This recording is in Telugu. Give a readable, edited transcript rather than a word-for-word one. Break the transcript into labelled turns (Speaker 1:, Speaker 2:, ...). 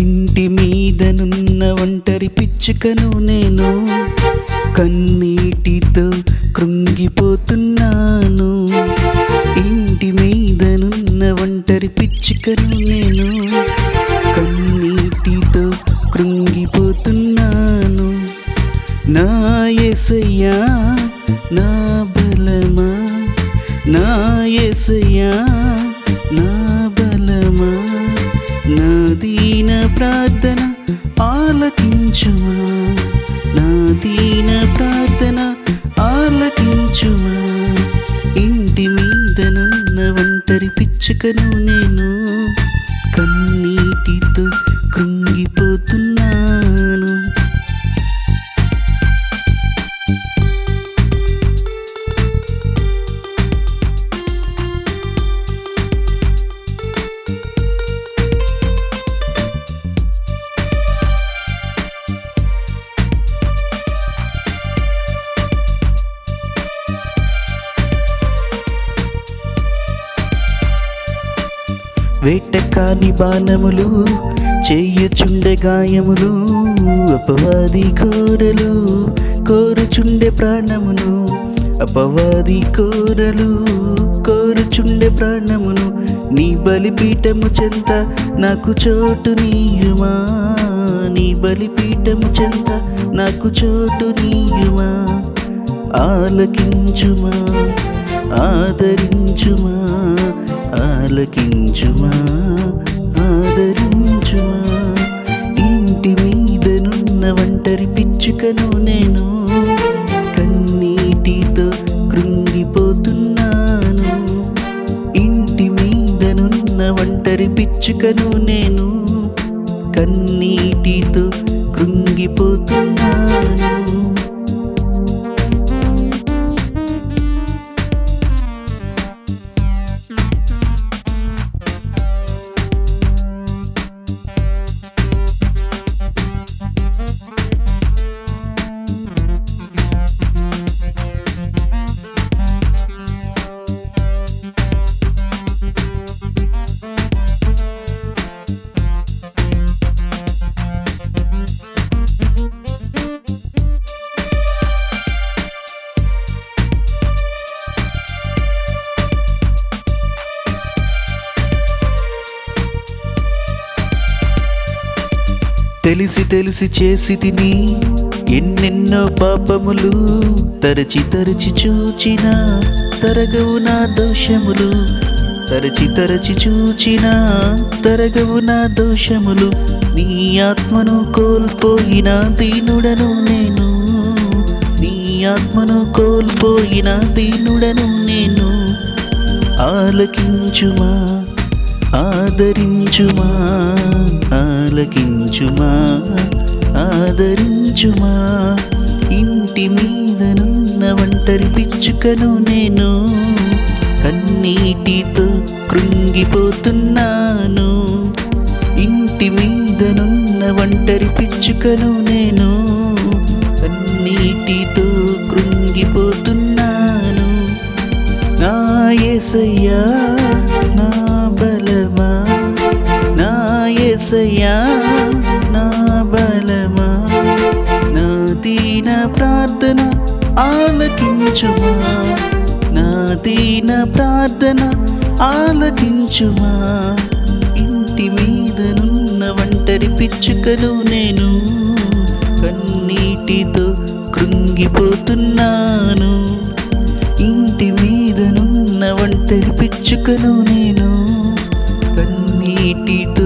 Speaker 1: ఇంటి మీదనున్న ఒంటరి పిచ్చుకను నేను, కన్నీటితో కృంగిపోతున్నాను. ఇంటి మీదనున్న ఒంటరి పిచ్చుకను నేను, కన్నీటితో కృంగిపోతున్నాను. నా యేసయ్యా నా బలమా, నా యేసయ్యా నా బలమా, నా దీన ప్రార్థన ఆలకించుమా, నా దీన ప్రార్థన ఆలకించుమా. ఇంటి మీదనున్న ఒంటరి పిచ్చుకను నేను, కన్నీటితో కృంగిపోతున్నాను. వేటకాని బాణములు చెయ్యచుండె గాయములు, అపవాది కోరలు కోరుచుండె ప్రాణమును, అపవాది కోరలు కోరుచుండె ప్రాణమును. నీ బలిపీఠము చెంత నాకు చోటు నీయుమా, నీ బలిపీఠము చెంత నాకు చోటు నీయుమా. ఆలకించుమా, ఆదరించుమా, ఆలకించుమా, ఆదరించుమా. ఇంటి మీదనున్న ఒంటరి పిచ్చుకను నేను, కన్నీటితో కృంగిపోతున్నాను. ఇంటి మీదనున్న ఒంటరి పిచ్చుకను నేను, కన్నీటితో కృంగిపోతున్నాను. తెలిసి తెలిసి చేసి తిని ఎన్నెన్నో పాపములు, తరచి తరచి చూచిన తరగవు నా దోషములు, తరచి తరచి చూచిన తరగవు నా దోషములు. నీ ఆత్మను కోల్పోయిన దీనుడను నేను, నీ ఆత్మను కోల్పోయిన దీనుడను నేను. ఆలకించుమా, ఆదరించుమా, ఆలకించుమా, ఆదరించుమా. ఇంటి మీదనున్న ఒంటరి పిచ్చుకను నేను, కన్నీటితో కృంగిపోతున్నాను. ఇంటి మీదనున్న ఒంటరి పిచ్చుకను నేను, కన్నీటితో కృంగిపోతున్నాను. నా యేసయ్యా నా బలమా, నా యేసయ్యా నా బలమా, నా దీన ప్రార్థన ఆలకించుమా, నా దీన ప్రార్థన ఆలకించుమా. ఇంటి మీదనున్న ఒంటరి పిచ్చుకను నేను, కన్నీటితో కృంగిపోతున్నాను. ఇంటి మీదనున్న ఒంటరి పిచ్చుకను నేను, కన్నీటితో